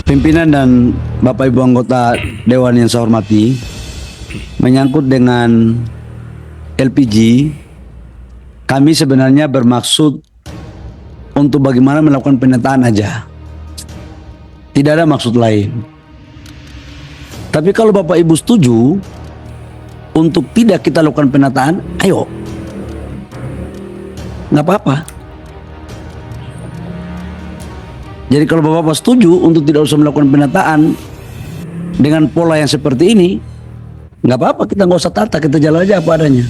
Pimpinan dan Bapak Ibu anggota Dewan yang saya hormati, menyangkut dengan LPG, kami sebenarnya bermaksud untuk bagaimana melakukan penataan aja. Tidak ada maksud lain. Tapi kalau Bapak Ibu setuju untuk tidak kita lakukan penataan, ayo. Nggak apa-apa. Jadi kalau Bapak-Bapak setuju untuk tidak usah melakukan penataan dengan pola yang seperti ini, nggak apa-apa, kita nggak usah tata, kita jalan aja apa adanya.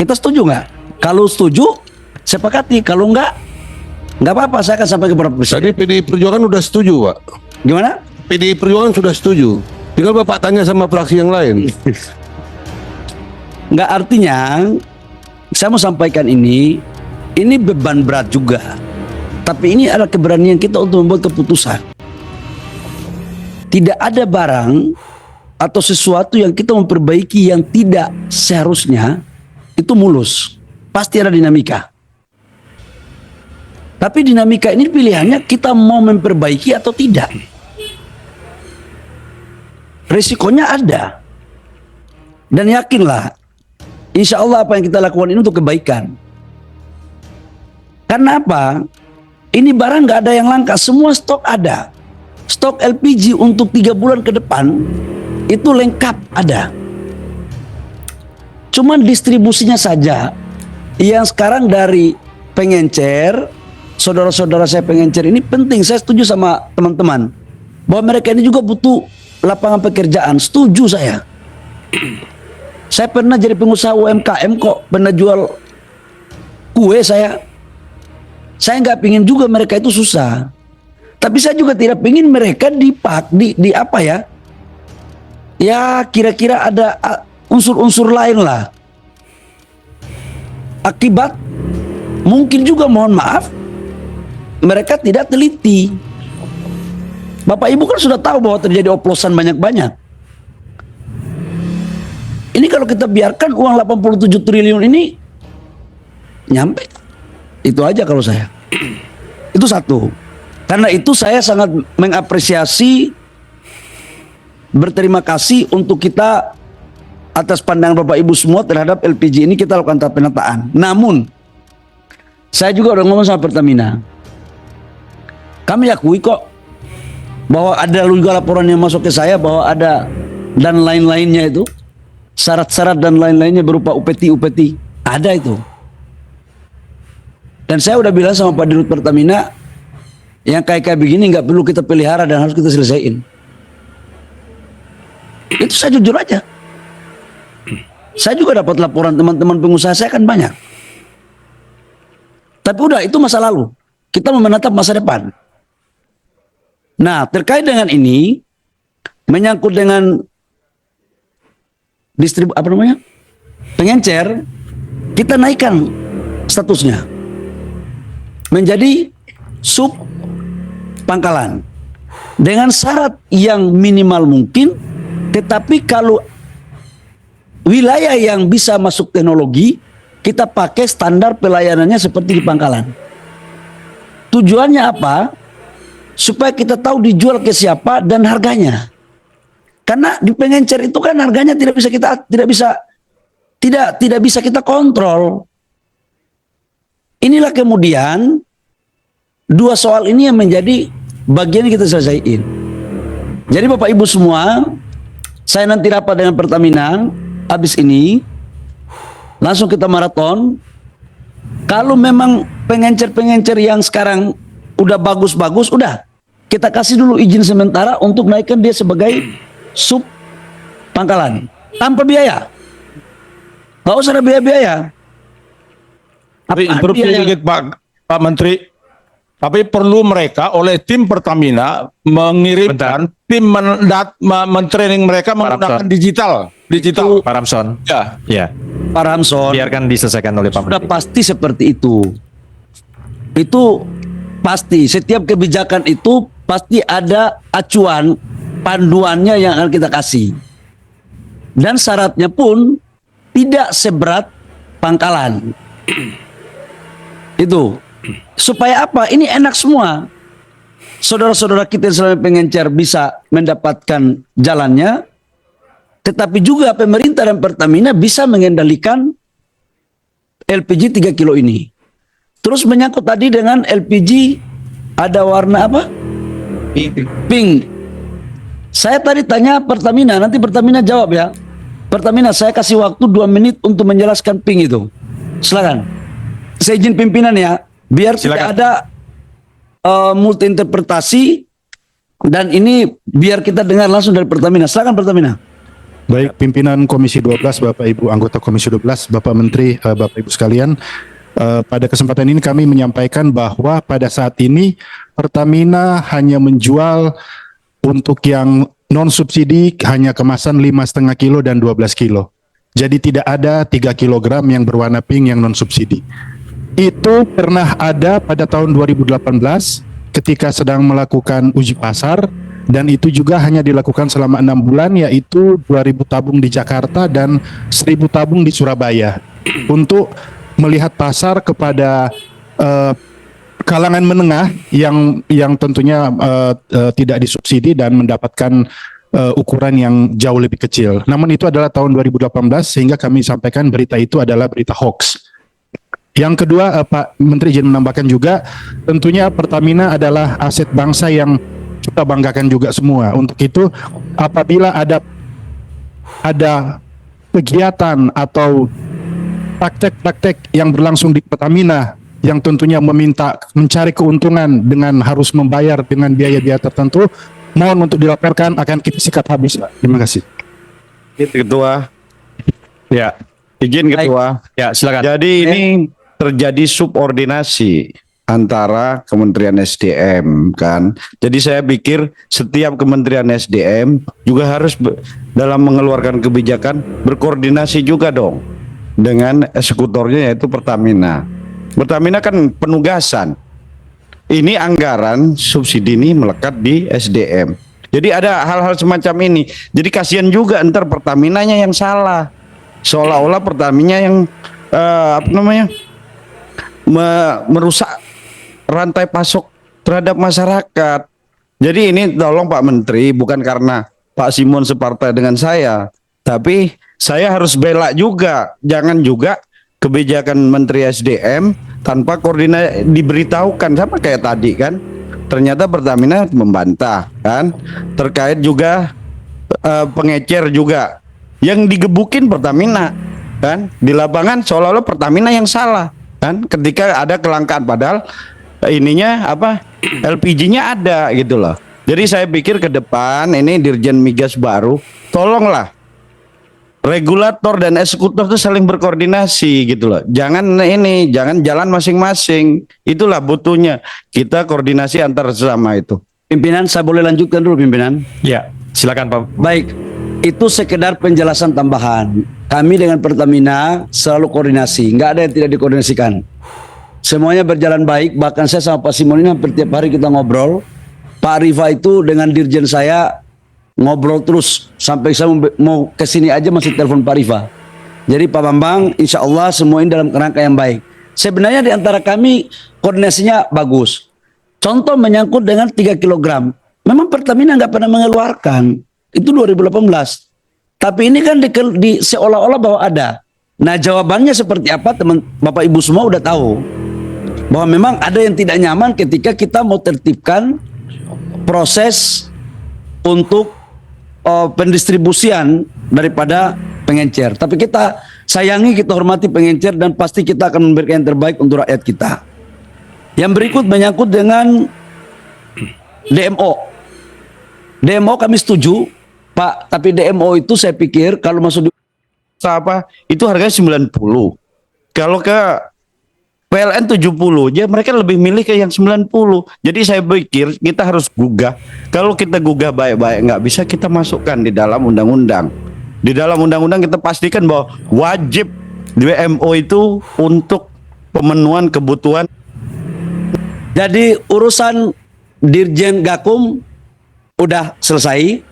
Kita setuju nggak? Kalau setuju, sepakati. Kalau nggak apa-apa, saya akan sampai ke beberapa besar. Tadi PDI Perjuangan sudah setuju, Pak. Gimana? PDI Perjuangan sudah setuju. Tinggal Bapak tanya sama fraksi yang lain. Nggak, artinya saya mau sampaikan ini beban berat juga. Tapi ini adalah keberanian kita untuk membuat keputusan. Tidak ada barang atau sesuatu yang kita memperbaiki yang tidak seharusnya itu mulus. Pasti ada dinamika. Tapi dinamika ini pilihannya kita mau memperbaiki atau tidak. Risikonya ada. Dan yakinlah, insya Allah apa yang kita lakukan ini untuk kebaikan. Karena apa? Ini barang nggak ada yang langka, semua stok ada. Stok LPG untuk 3 bulan ke depan itu lengkap ada. Cuman distribusinya saja yang sekarang dari pengencer, saudara-saudara saya pengencer ini penting. Saya setuju sama teman-teman bahwa mereka ini juga butuh lapangan pekerjaan. Setuju saya. Saya pernah jadi pengusaha UMKM kok, pernah jual kue saya. Saya nggak pingin juga mereka itu susah. Tapi saya juga tidak pingin mereka di apa ya? Ya kira-kira ada unsur-unsur lain lah. Akibat mungkin juga, mohon maaf, mereka tidak teliti. Bapak Ibu kan sudah tahu bahwa terjadi oplosan banyak-banyak. Ini kalau kita biarkan uang 87 triliun ini nyampe. Itu aja kalau saya. Itu satu. Karena itu saya sangat mengapresiasi, berterima kasih untuk kita atas pandangan Bapak Ibu semua terhadap LPG ini kita lakukan tahap penataan. Namun saya juga udah ngomong sama Pertamina. Kami akui kok bahwa ada juga laporan yang masuk ke saya bahwa ada dan lain-lainnya itu, syarat-syarat dan lain-lainnya berupa UPT. Ada itu. Dan saya udah bilang sama Pak Dirut Pertamina, yang kayak begini nggak perlu kita pelihara dan harus kita selesaiin. Itu saya jujur aja. Saya juga dapat laporan teman-teman pengusaha saya kan banyak. Tapi udah, itu masa lalu. Kita mau menatap masa depan. Nah, terkait dengan ini, menyangkut dengan pengencer, kita naikkan statusnya menjadi sub pangkalan dengan syarat yang minimal mungkin. Tetapi kalau wilayah yang bisa masuk teknologi, kita pakai standar pelayanannya seperti di pangkalan. Tujuannya apa? Supaya kita tahu dijual ke siapa dan harganya. Karena di pengencer itu kan harganya tidak bisa kita kontrol. Inilah kemudian dua soal ini yang menjadi bagian yang kita selesaiin. Jadi Bapak Ibu semua, saya nanti rapat dengan Pertamina habis ini, langsung kita maraton. Kalau memang pengencer-pengencer yang sekarang udah bagus-bagus, udah kita kasih dulu izin sementara untuk naikkan dia sebagai sub pangkalan tanpa biaya. Nggak usah ada biaya-biaya. Tapi sedikit Pak Menteri, tapi perlu mereka oleh tim Pertamina mengirimkan tim mentraining mereka menggunakan digital. Pak Ramson. Ya. Pak Ramson, Biarkan diselesaikan oleh Pak sudah Menteri. pasti seperti itu. Itu pasti. Setiap kebijakan itu pasti ada acuan panduannya yang akan kita kasih. Dan syaratnya pun tidak seberat pangkalan. Itu. Supaya apa? Ini enak semua. Saudara-saudara kita yang selama pengencer bisa mendapatkan jalannya, tetapi juga pemerintah dan Pertamina bisa mengendalikan LPG 3 kilo ini. Terus menyangkut tadi dengan LPG ada warna apa? Pink. Saya tadi tanya Pertamina, nanti Pertamina jawab ya. Pertamina, saya kasih waktu 2 menit untuk menjelaskan pink itu. Silakan. Saya izin pimpinan ya, biar tidak ada multi interpretasi, dan ini biar kita dengar langsung dari Pertamina. Silakan Pertamina. Baik, pimpinan Komisi 12, Bapak Ibu anggota Komisi 12, Bapak Menteri, Bapak Ibu sekalian, pada kesempatan ini kami menyampaikan bahwa pada saat ini Pertamina hanya menjual untuk yang non subsidi hanya kemasan 5,5 kilo dan 12 kilo. Jadi tidak ada 3 kilogram yang berwarna pink yang non subsidi. Itu pernah ada pada tahun 2018 ketika sedang melakukan uji pasar, dan itu juga hanya dilakukan selama 6 bulan, yaitu 2.000 tabung di Jakarta dan 1.000 tabung di Surabaya untuk melihat pasar kepada kalangan menengah yang tentunya tidak disubsidi dan mendapatkan ukuran yang jauh lebih kecil. Namun itu adalah tahun 2018 sehingga kami sampaikan berita itu adalah berita hoax. Yang kedua, Pak Menteri izin menambahkan juga, tentunya Pertamina adalah aset bangsa yang kita banggakan juga semua. Untuk itu, apabila ada kegiatan atau praktek-praktek yang berlangsung di Pertamina yang tentunya mencari keuntungan dengan harus membayar dengan biaya-biaya tertentu, mohon untuk dilaporkan, akan kita sikat habis, Pak. Terima kasih. Ketua. Ya, Izin Ketua. ya silakan. Jadi ini terjadi subordinasi antara Kementerian SDM kan. Jadi saya pikir setiap Kementerian SDM juga harus dalam mengeluarkan kebijakan berkoordinasi juga dong dengan eksekutornya, yaitu Pertamina. Pertamina kan penugasan. Ini anggaran subsidi ini melekat di SDM. Jadi ada hal-hal semacam ini. Jadi kasihan juga ntar Pertaminanya yang salah. Seolah-olah Pertamina yang merusak rantai pasok terhadap masyarakat. Jadi ini tolong Pak Menteri, bukan karena Pak Simon separtai dengan saya, tapi saya harus bela juga. Jangan juga kebijakan Menteri SDM tanpa koordinasi diberitahukan, sama kayak tadi kan. Ternyata Pertamina membantah kan. Terkait juga pengecer juga. Yang digebukin Pertamina kan. Di lapangan seolah-olah Pertamina yang salah kan, ketika ada kelangkaan, padahal ininya apa, LPG-nya ada gitu loh. Jadi saya pikir ke depan ini Dirjen Migas baru, tolonglah regulator dan eksekutor itu saling berkoordinasi gitu loh. Jangan jalan masing-masing. Itulah butuhnya kita koordinasi antar sesama itu. Pimpinan, saya boleh lanjutkan dulu pimpinan? Ya, silakan Pak. Baik, itu sekedar penjelasan tambahan. Kami dengan Pertamina selalu koordinasi, nggak ada yang tidak dikoordinasikan. Semuanya berjalan baik, bahkan saya sama Pak Simon ini hampir tiap hari kita ngobrol. Pak Rifa itu dengan dirjen saya ngobrol terus, sampai saya mau kesini aja masih telepon Pak Rifa. Jadi Pak Bambang, insya Allah semua ini dalam kerangka yang baik. Sebenarnya di antara kami koordinasinya bagus. Contoh menyangkut dengan 3 kilogram. Memang Pertamina nggak pernah mengeluarkan. Itu 2018. Tapi ini kan seolah-olah bahwa ada. Nah jawabannya seperti apa, teman Bapak Ibu semua udah tahu. Bahwa memang ada yang tidak nyaman ketika kita mau tertibkan proses untuk pendistribusian daripada pengencer. Tapi kita sayangi, kita hormati pengencer, dan pasti kita akan memberikan yang terbaik untuk rakyat kita. Yang berikut menyangkut dengan DMO. DMO kami setuju Pak, tapi DMO itu saya pikir kalau masuk di itu harganya 90. Kalau ke PLN 70, ya mereka lebih milih ke yang 90. Jadi saya pikir kita harus gugah. Kalau kita gugah baik-baik, nggak bisa kita masukkan di dalam undang-undang. Di dalam undang-undang kita pastikan bahwa wajib DMO itu untuk pemenuhan kebutuhan. Jadi urusan Dirjen Gakum udah selesai.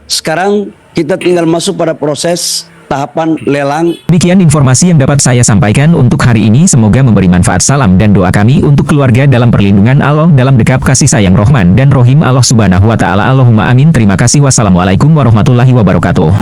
Sekarang kita tinggal masuk pada proses tahapan lelang. Demikian informasi yang dapat saya sampaikan untuk hari ini. Semoga memberi manfaat. Salam dan doa kami untuk keluarga dalam perlindungan Allah, dalam dekap kasih sayang Rahman dan Rohim Allah Subhanahu wa Ta'ala. Allahumma amin. Terima kasih. Wassalamualaikum warahmatullahi wabarakatuh.